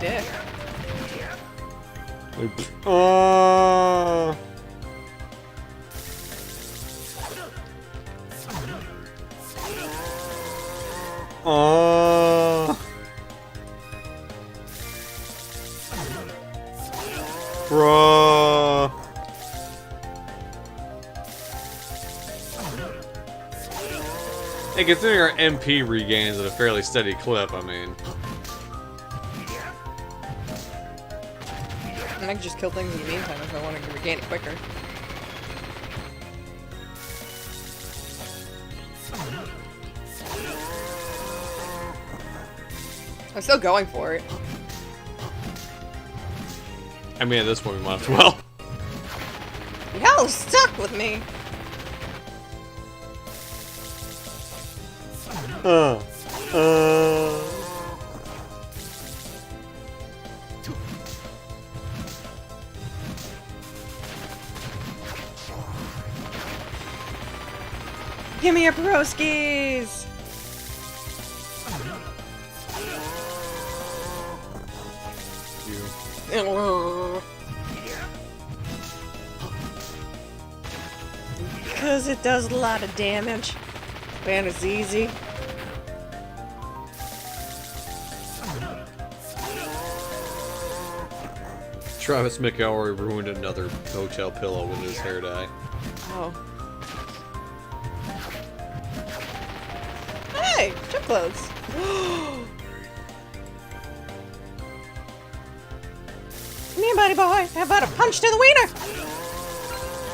dick. Oh. Oh. Bruh. Hey, considering our MP regains at a fairly steady clip, I mean. And I can just kill things in the meantime if I want to regain it quicker. I'm still going for it. I mean, at this point, we might as well. Y'all are stuck with me. Give me your broskies! Because it does a lot of damage. And it's easy. Travis McElroy ruined another hotel pillow with his hair dye. Oh. Hey! Gym clothes! Me, buddy boy! How about a punch to the wiener?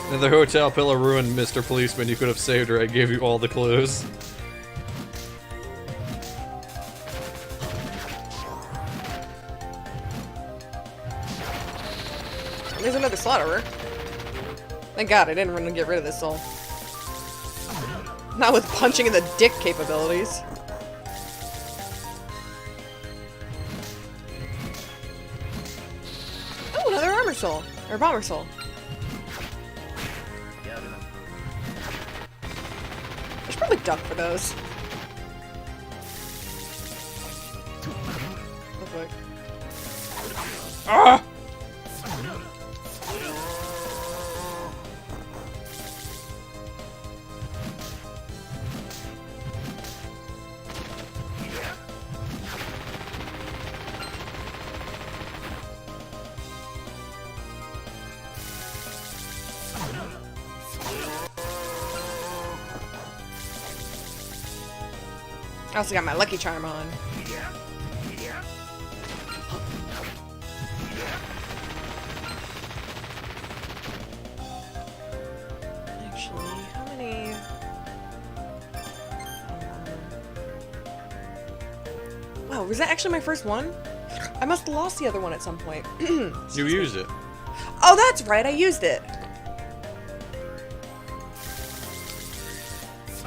Another hotel pillow ruined, Mr. Policeman. You could have saved her. I gave you all the clues. There's another slaughterer. Thank God I didn't want to get rid of this soul. Not with punching in the dick capabilities. Oh, another armor soul. Or bomber soul. I should probably duck for those. Look like. Ah! I also got my lucky charm on. Actually, how many? Wow, was that actually my first one? I must have lost the other one at some point. You used it. Oh, that's right, I used it.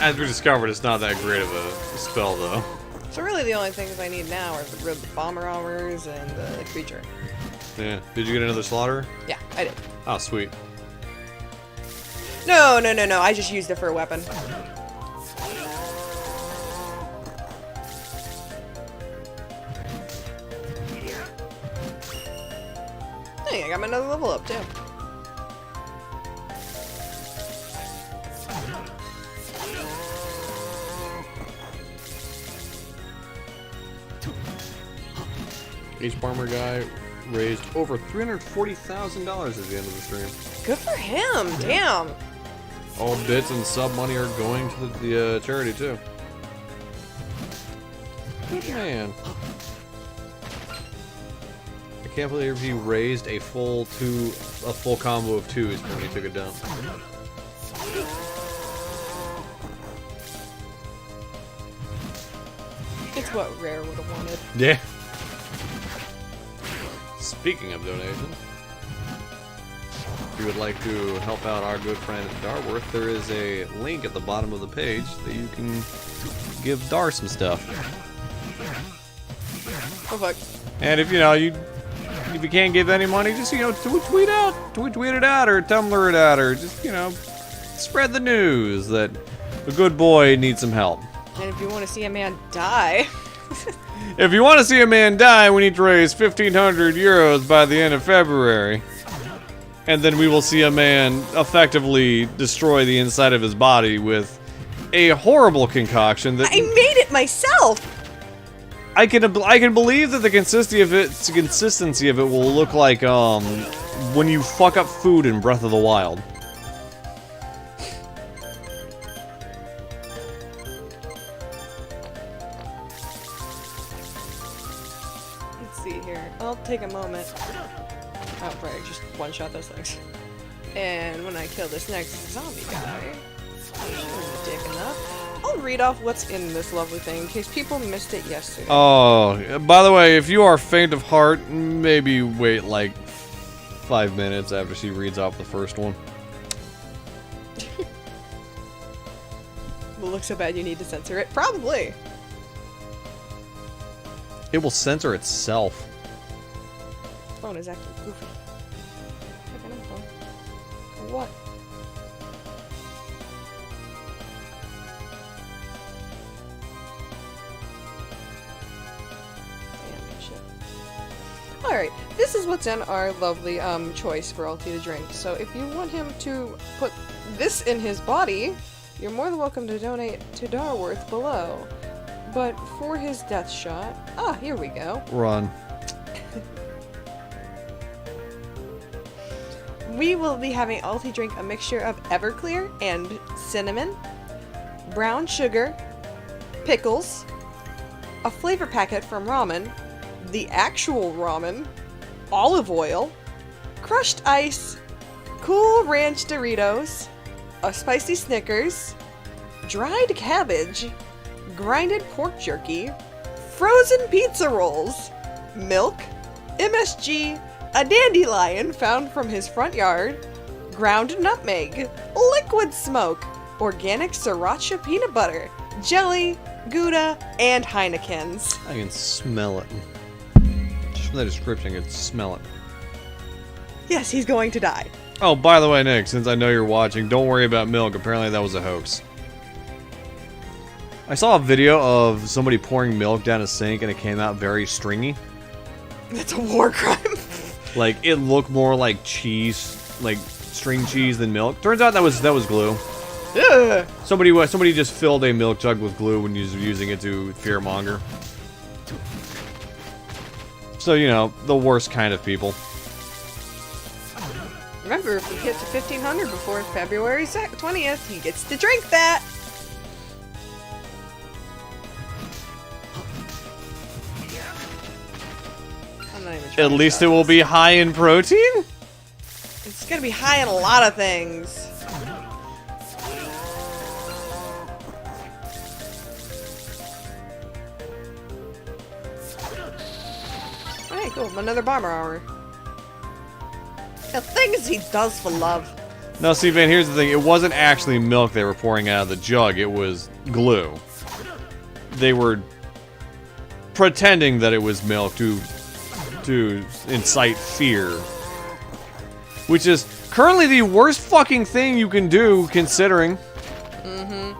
As we discovered, it's not that great of a spell, though. So really the only things I need now are the bomber armors and the creature. Yeah. Did you get another slaughter? Yeah, I did. Oh, sweet. No, I just used it for a weapon. Hey, I got my another level up, too. Each farmer guy raised over $340,000 at the end of the stream. Good for him, damn. All bits and sub money are going to the charity too. Good man. I can't believe he raised a full combo of twos when he took a dump. It's what Rare would have wanted. Yeah. Speaking of donations, if you would like to help out our good friend Darworth, there is a link at the bottom of the page that you can give Dar some stuff. Oh fuck. And if if you can't give any money, just tweet it out or Tumblr it out or just spread the news that a good boy needs some help. And if you want to see a man die, If you want to see a man die, we need to raise 1,500 euros by the end of February. And then we will see a man effectively destroy the inside of his body with a horrible concoction that... I made it myself! I can believe that the consistency of it will look like, when you fuck up food in Breath of the Wild. Let's see here. I'll take a moment. Oh, right, just one-shot those things. And when I kill this next zombie guy, dick enough, I'll read off what's in this lovely thing in case people missed it yesterday. Oh, by the way, if you are faint of heart, maybe wait like 5 minutes after she reads off the first one. Will it look so bad you need to censor it? Probably. It will censor itself. Phone is acting goofy. Okay, no phone. What? Damn shit. Alright, this is what's in our lovely choice for Alti to drink. So if you want him to put this in his body, you're more than welcome to donate to Darworth below. But for his death shot... Ah, here we go. Run. We will be having Alti drink a mixture of Everclear and cinnamon, brown sugar, pickles, a flavor packet from ramen, the actual ramen, olive oil, crushed ice, Cool Ranch Doritos, a spicy Snickers, dried cabbage, grinded pork jerky, frozen pizza rolls, milk, MSG, a dandelion found from his front yard, ground nutmeg, liquid smoke, organic sriracha peanut butter, jelly, Gouda, and Heineken's. I can smell it. Just from the description, I can smell it. Yes, he's going to die. Oh, by the way, Nick, since I know you're watching, don't worry about milk. Apparently that was a hoax. I saw a video of somebody pouring milk down a sink and it came out very stringy. That's a war crime. Like, it looked more like cheese, like string cheese than milk. Turns out that was glue. Ugh. Somebody just filled a milk jug with glue when using it to fearmonger. So, you know, the worst kind of people. Remember, if he hits 1,500 before February 20th, he gets to drink that. I'm not even trying At to least tell it will this. be high in protein? It's gonna be high in a lot of things. Alright, cool. Another bomber armor. The things he does for love. No, see, Van, here's the thing. It wasn't actually milk they were pouring out of the jug. It was glue. They were pretending that it was milk to incite fear. Which is currently the worst fucking thing you can do, considering. Mm-hmm.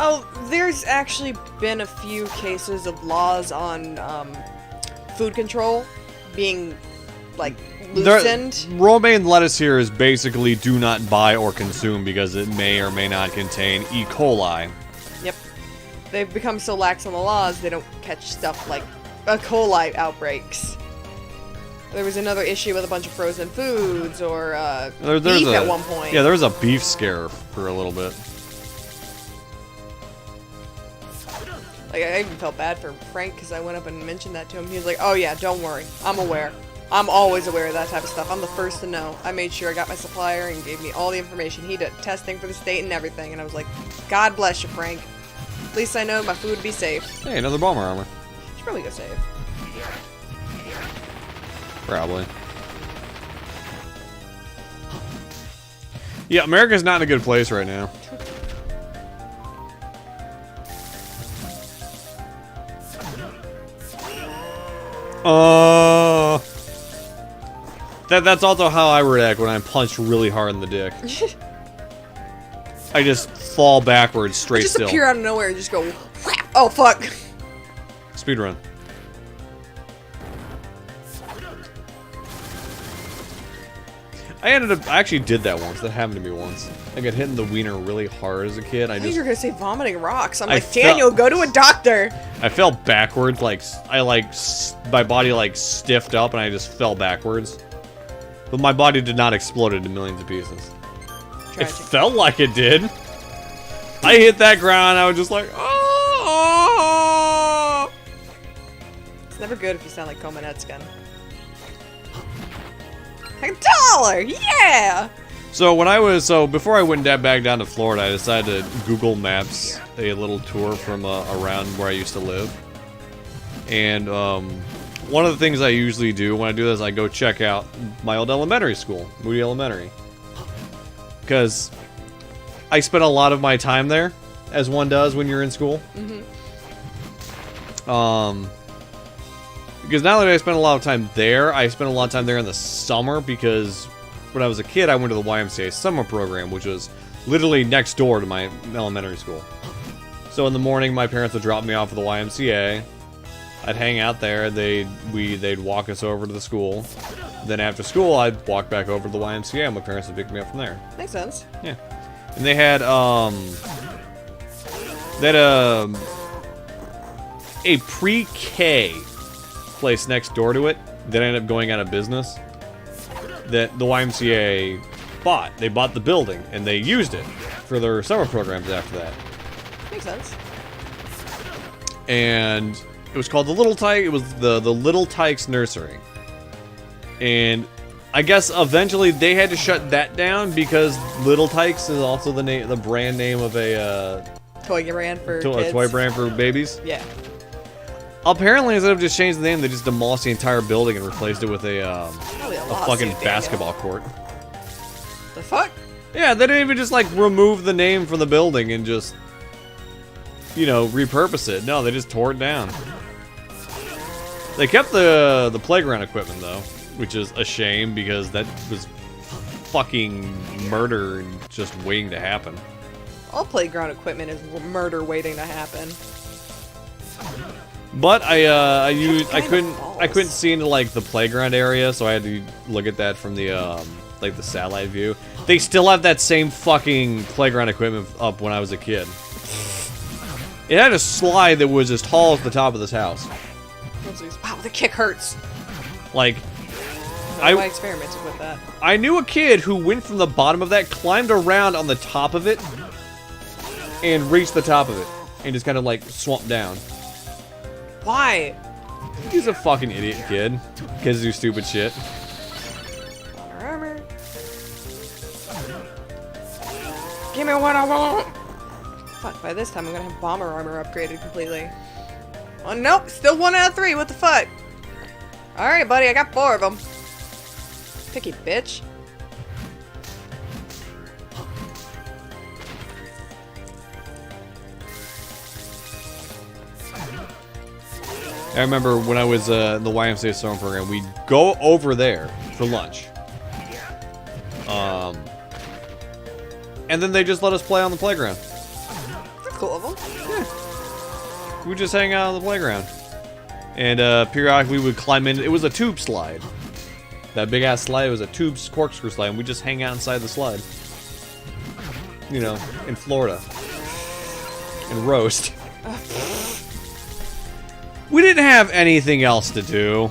Oh, there's actually been a few cases of laws on food control being, like, loosened. Romaine lettuce here is basically do not buy or consume because it may or may not contain E. coli. Yep. They've become so lax on the laws, they don't catch stuff like E. coli outbreaks. There was another issue with a bunch of frozen foods or beef at one point. Yeah, there was a beef scare for a little bit. Like, I even felt bad for Frank because I went up and mentioned that to him. He was like, oh yeah, don't worry. I'm aware. I'm always aware of that type of stuff. I'm the first to know. I made sure I got my supplier and gave me all the information. He did testing for the state and everything. And I was like, God bless you, Frank. At least I know my food would be safe. Hey, another bomber armor. Should probably go save. Probably. Yeah, America's not in a good place right now. That's also how I react when I'm punched really hard in the dick. I just fall backwards straight just still. appear out of nowhere and just go, whap! Oh fuck. Speedrun. I actually did that once. That happened to me once. I got hit in the wiener really hard as a kid. I thought you were gonna say vomiting rocks. I'm I like, Daniel, go to a doctor. I fell backwards, my body like stiffed up and I just fell backwards. But my body did not explode into millions of pieces. Tragic. It felt like it did. I hit that ground, I was just like, oh! It's never good if you sound like Komanetskin. $1, yeah! So before I went back down to Florida, I decided to Google Maps a little tour from around where I used to live. And one of the things I usually do when I do this, I go check out my old elementary school, Moody Elementary. Because I spent a lot of my time there, as one does when you're in school. Mm-hmm. Because not only did I spend a lot of time there, I spent a lot of time there in the summer because when I was a kid, I went to the YMCA summer program, which was literally next door to my elementary school. So in the morning, my parents would drop me off at the YMCA. I'd hang out there. They'd walk us over to the school. Then after school, I'd walk back over to the YMCA, and my parents would pick me up from there. Makes sense. Yeah, and they had a pre-K place next door to it that ended up going out of business. That the YMCA bought. They bought the building and they used it for their summer programs after that. Makes sense. And it was called the Little Tyke. It was the Little Tykes Nursery. And I guess eventually they had to shut that down because Little Tykes is also the brand name of a toy brand for kids. A toy brand for babies. Yeah. Apparently, instead of just changing the name, they just demolished the entire building and replaced it with a fucking basketball court. The fuck? Yeah, they didn't even just like remove the name from the building and just, you know, repurpose it. No, they just tore it down. They kept the playground equipment though, which is a shame because that was fucking murder and just waiting to happen. All playground equipment is murder waiting to happen. But I couldn't see into like the playground area, so I had to look at that from the like the satellite view. They still have that same fucking playground equipment up when I was a kid. It had a slide that was as tall as the top of this house. Wow, the kick hurts. Like, I experimented with that. I knew a kid who went from the bottom of that, climbed around on the top of it, and reached the top of it, and just kind of like swamped down. Why? He's a fucking idiot kid. Kids do stupid shit. Armor. Give me what I want. Fuck, by this time I'm gonna have bomber armor upgraded completely. Oh nope, still 1 out of 3, what the fuck? Alright buddy, I got 4 of them. Picky bitch. I remember when I was in the YMCA summer program, we'd go over there for lunch. And then they just let us play on the playground. That's cool of them. Yeah. We'd just hang out on the playground. And periodically we would climb in. It was a tube slide. That big ass slide was a tube corkscrew slide, and we'd just hang out inside the slide. You know, in Florida. And roast. We didn't have anything else to do.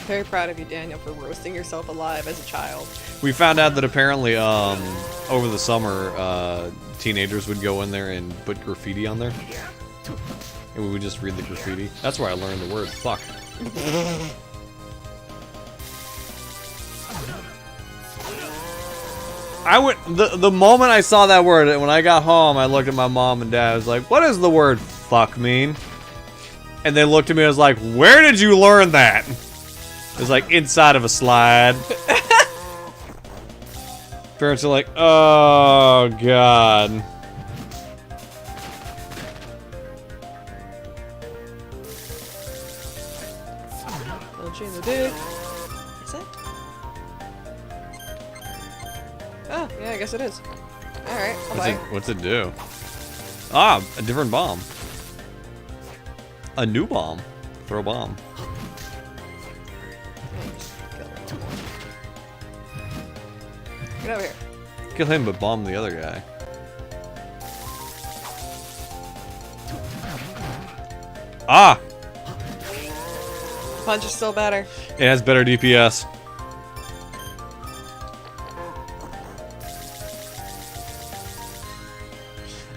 Very proud of you, Daniel, for roasting yourself alive as a child. We found out that apparently, over the summer, teenagers would go in there and put graffiti on there. And we would just read the graffiti. That's where I learned the word fuck. The moment I saw that word, when I got home, I looked at my mom and dad. I was like, what does the word fuck mean? And they looked at me and was like, where did you learn that? It was like inside of a slide. Parents are like, oh god. Punch you in the dick. Is it? Oh, yeah, I guess it is. Alright, I'll buy it. What's it do? Ah, a different bomb. A new bomb. Throw a bomb. Get over here. Kill him, but bomb the other guy. Ah! Punch is still better. It has better DPS.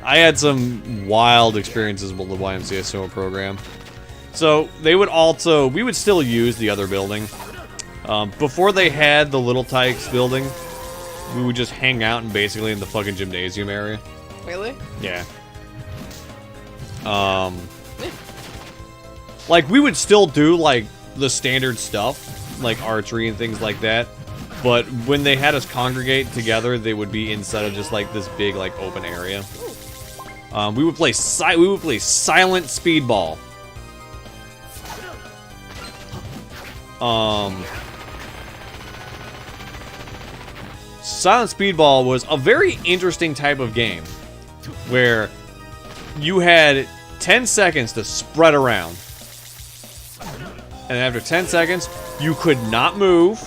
I had some wild experiences with the YMCA summer program. So we would still use the other building. Before they had the Little Tykes building, we would just hang out basically in the fucking gymnasium area. Really? Yeah. Like, we would still do, like, the standard stuff, like archery and things like that. But when they had us congregate together, they would be inside of just, like, this big, like, open area. We would play silent speedball. Silent speedball was a very interesting type of game where you had 10 seconds to spread around. And after 10 seconds, you could not move.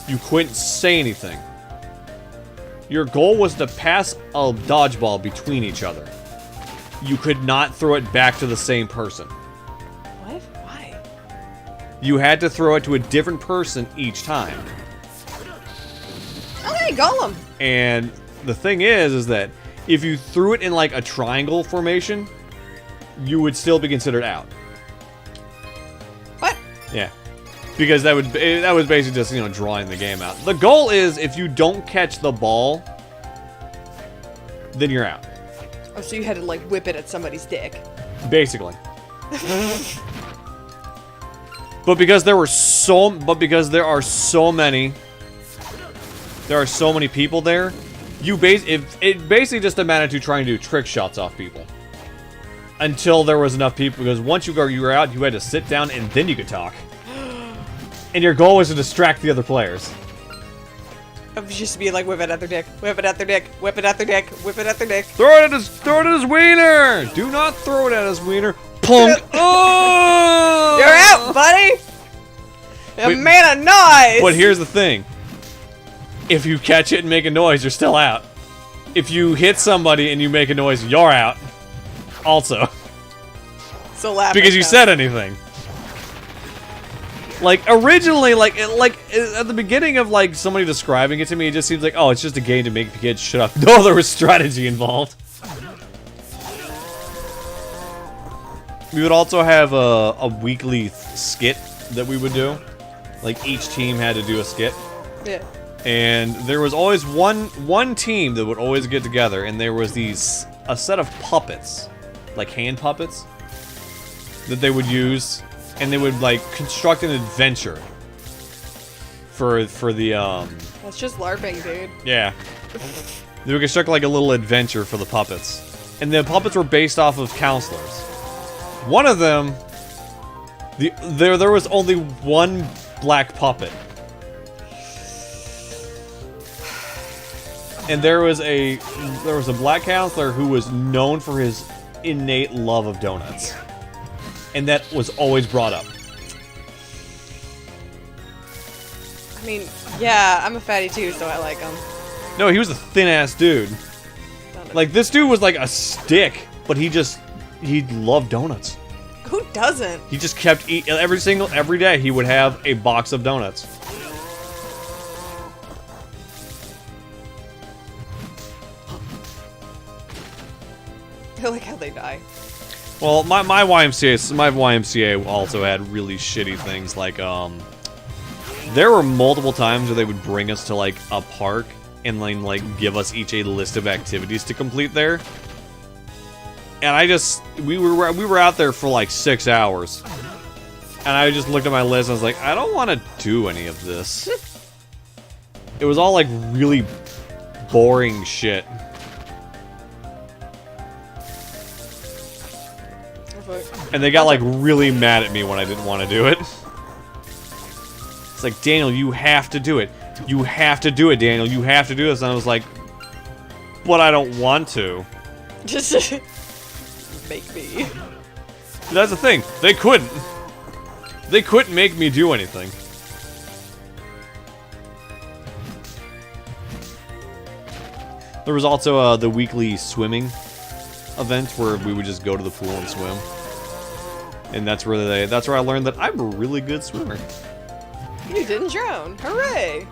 You couldn't say anything. Your goal was to pass a dodgeball between each other. You could not throw it back to the same person. What? Why? You had to throw it to a different person each time. Oh, hey, Golem! And the thing is that if you threw it in like a triangle formation, you would still be considered out. What? Yeah. Because that was basically just, you know, drawing the game out. The goal is if you don't catch the ball, then you're out. Oh, so you had to, like, whip it at somebody's dick. Basically. But because there are so many people there, it basically just amounted to trying to do trick shots off people. Until there was enough people, because once you were out, you had to sit down and then you could talk. And your goal was to distract the other players. It used to be like, whip it at their dick, whip it at their dick, whip it at their dick, whip it at their dick. Throw it at his wiener! Do not throw it at his wiener. Punk! Oh! You're out, buddy! You made a noise! But here's the thing. If you catch it and make a noise, you're still out. If you hit somebody and you make a noise, you're out. Also. So laugh. Because you said anything. Like, originally, like at the beginning of, like, somebody describing it to me, it just seems like, oh, it's just a game to make the kids shut up. No, there was strategy involved. We would also have a weekly skit that we would do. Like, each team had to do a skit. Yeah. And there was always one team that would always get together, and there was a set of puppets, like hand puppets, that they would use. And they would, like, construct an adventure for the, That's just LARPing, dude. Yeah. They would construct, like, a little adventure for the puppets. And the puppets were based off of counselors. One of them, there was only one black puppet. And there was a black counselor who was known for his innate love of donuts. And that was always brought up. I mean, yeah, I'm a fatty too, so I like him. No, he was a thin-ass dude. Like, this dude was like a stick, but he loved donuts. Who doesn't? He just kept eating every day he would have a box of donuts. I like how they die. Well, my YMCA also had really shitty things, like, there were multiple times where they would bring us to, like, a park and then, like, give us each a list of activities to complete there. And we were out there for, like, 6 hours. And I just looked at my list and I was like, I don't want to do any of this. It was all, like, really boring shit. And they got, like, really mad at me when I didn't want to do it. It's like, Daniel, you have to do it. You have to do it, Daniel. You have to do this. And I was like, but I don't want to. Just make me. That's the thing. They couldn't. They couldn't make me do anything. There was also the weekly swimming event where we would just go to the pool and swim. And that's where I learned that I'm a really good swimmer. You didn't drown. Hooray!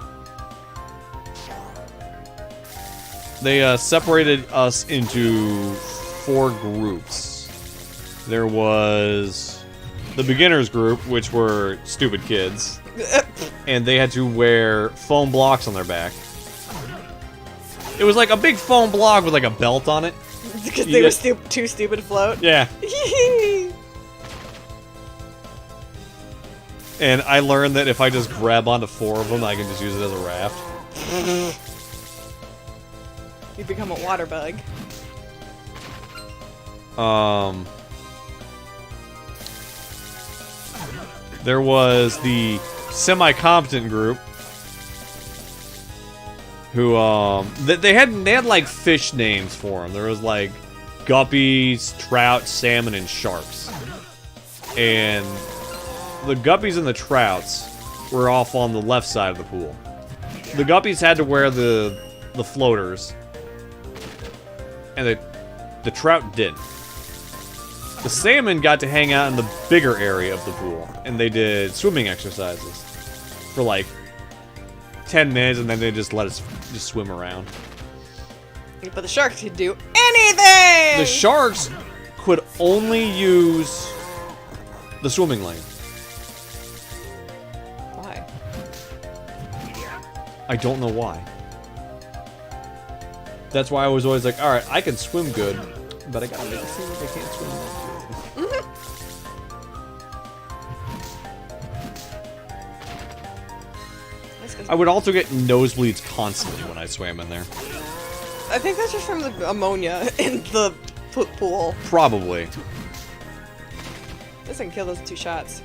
They separated us into 4 groups. There was the beginners group, which were stupid kids. And they had to wear foam blocks on their back. It was like a big foam block with like a belt on it. Because they were too stupid to float? Yeah. And I learned that if I just grab onto 4 of them, I can just use it as a raft. You become a water bug. There was the semi-competent group who they had like fish names for them. There was like guppies, trout, salmon, and sharks. And the guppies and the trouts were off on the left side of the pool. The guppies had to wear the floaters, and the trout didn't. The salmon got to hang out in the bigger area of the pool, and they did swimming exercises for like 10 minutes, and then they just let us just swim around. But the sharks could do anything! The sharks could only use the swimming lane. Why? I don't know why. That's why I was always like, alright, I can swim good, but I gotta make it seem like I can't swim that good. I would also get nosebleeds constantly when I swam in there. I think that's just from the ammonia in the pool. Probably. This can kill those 2 shots.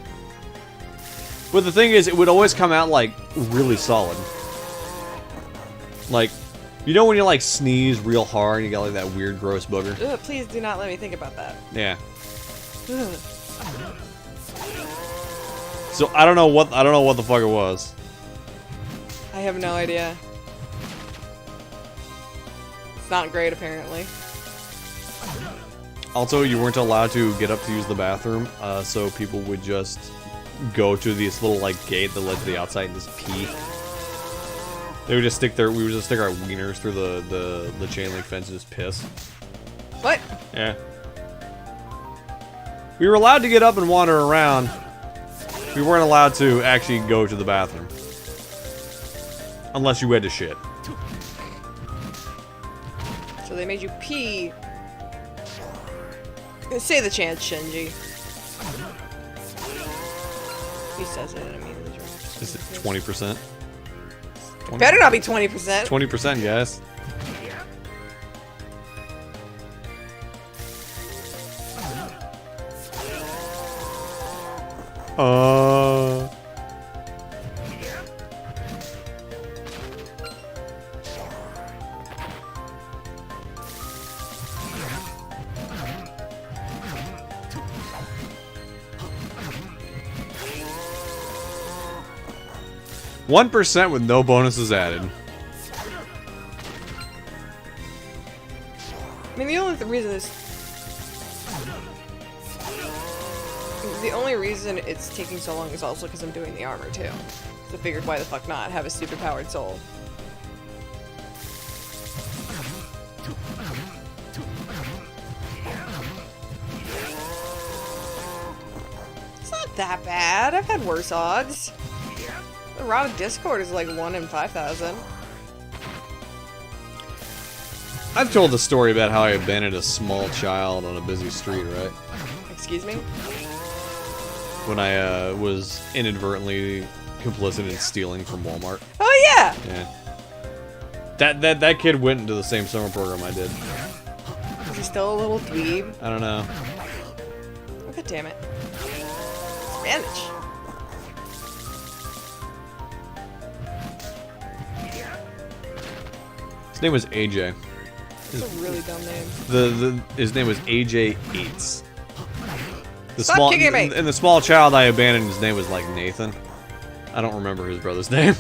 But the thing is, it would always come out, like, really solid. Like, you know when you, like, sneeze real hard and you got, like, that weird, gross booger? Ugh, please do not let me think about that. Yeah. Ugh. So, I don't know what the fuck it was. I have no idea. It's not great, apparently. Also, you weren't allowed to get up to use the bathroom, so people would just go to this little, like, gate that led to the outside and just pee. We would just stick our wieners through the chain link fence and just piss. What? Yeah. We were allowed to get up and wander around. We weren't allowed to actually go to the bathroom. Unless you had to shit. So they made you pee. Say the chance, Shinji. He says it and immediately drops. Is it 20%? Better not be 20%. 20%, guys. Uh... 1% with no bonuses added. I mean, the only reason it's taking so long is also because I'm doing the armor too. So I figured, why the fuck not have a super powered soul? It's not that bad. I've had worse odds. The raw Discord is like 1 in 5,000. I've told the story about how I abandoned a small child on a busy street, right? Excuse me? When I was inadvertently complicit in stealing from Walmart. Oh yeah! Yeah. That kid went into the same summer program I did. Is he still a little dweeb? I don't know. Oh, God damn it. Spanish. His name was AJ. It's a really dumb name. His name was AJ Eats. Stop kicking me! And the small child I abandoned, his name was like Nathan. I don't remember his brother's name.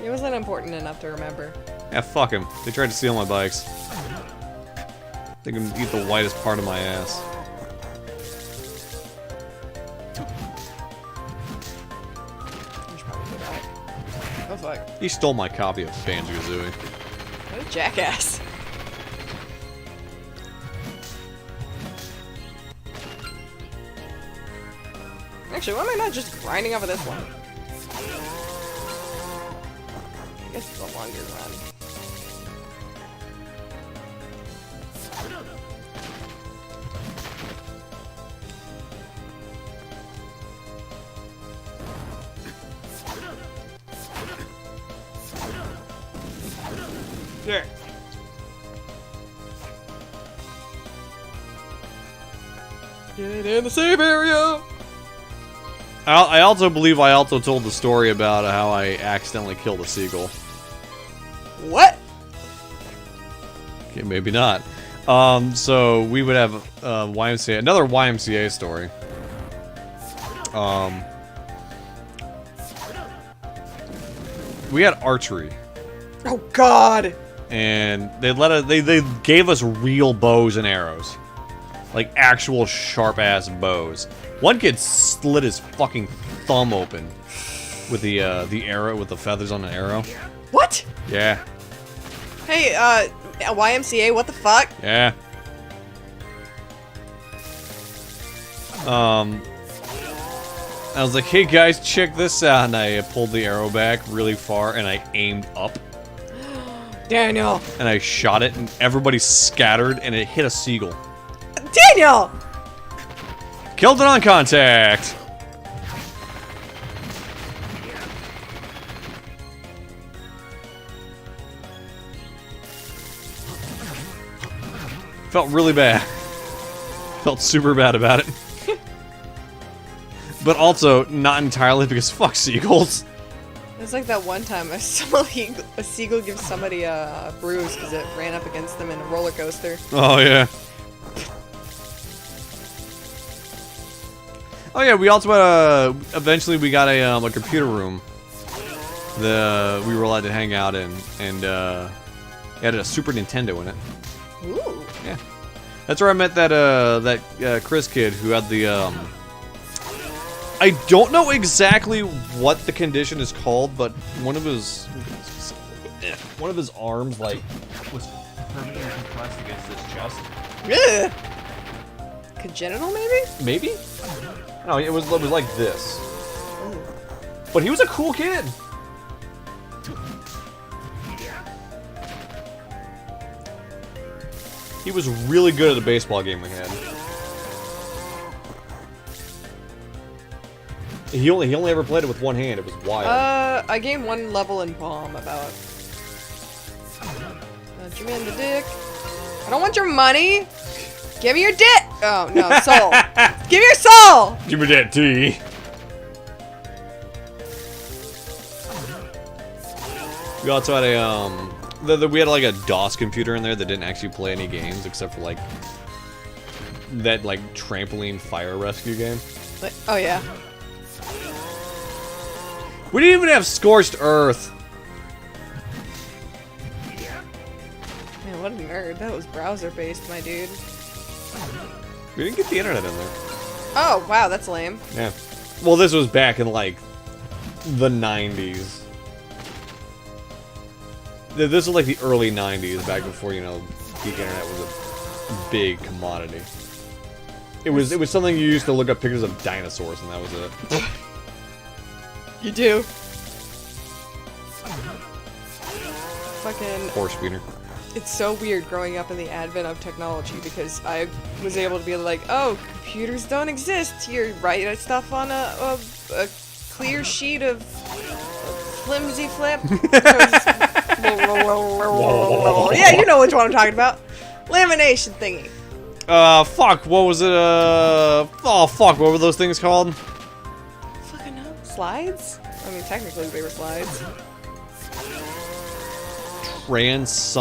It wasn't important enough to remember. Yeah, fuck him. They tried to steal my bikes. They can eat the whitest part of my ass. You should probably go back. Oh fuck. He stole my copy of Banjo-Kazooie. What a jackass. Actually, why am I not just grinding off of this one? I guess it's a longer run. Yeah. Get in the safe area! I also believe I also told the story about how I accidentally killed a seagull. What? Okay, maybe not. So we would have YMCA, another YMCA story. We had archery, Oh god! and they gave us real bows and arrows, like actual sharp ass bows. One kid slit his fucking thumb open with the arrow, with the feathers on the arrow. What? Yeah. Hey, YMCA, what the fuck? Yeah. I was like, hey guys, check this out, and I pulled the arrow back really far, and I aimed up, Daniel! and I shot it, and everybody scattered, and it hit a seagull. Daniel! Killed it on contact! Felt really bad. Felt super bad about it. But also, not entirely, because fuck seagulls. It's like that one time I saw a seagull give somebody a bruise because it ran up against them in a roller coaster. Oh, yeah. Oh, yeah, we also had eventually we got a computer room that we were allowed to hang out in, and it had a Super Nintendo in it. Ooh. Yeah. That's where I met that Chris kid who had the, I don't know exactly what the condition is called, but one of his arms, like, was permanently compressed against his chest. Ugh. Congenital, maybe? Maybe? No, it was like this. But he was a cool kid. He was really good at a baseball game we had. He only ever played it with one hand. It was wild. I gained one level in bomb about. Punch me in the dick. I don't want your money. Give me your dick. Oh no, soul. Give me your soul. Give me that tea. We also had a we had like a DOS computer in there that didn't actually play any games except for like that like trampoline fire rescue game. Like, oh yeah. We didn't even have Scorched Earth. Man, what a nerd. That was browser based, my dude. We didn't get the internet in there. Oh wow, that's lame. Yeah. Well, this was back in like the 90s. This was like the early 90s, back before, you know, the internet was a big commodity. It was something you used to look up pictures of dinosaurs, and that was it. You do. Fucking. Horse speeder. It's so weird growing up in the advent of technology because I was able to be like, oh, computers don't exist. Here, write stuff on a clear sheet of flimsy flip. Yeah, you know which one I'm talking about. Lamination thingy. Fuck, what was it, oh, fuck, what were those things called? Fucking hell. Slides? I mean, technically they were slides. trans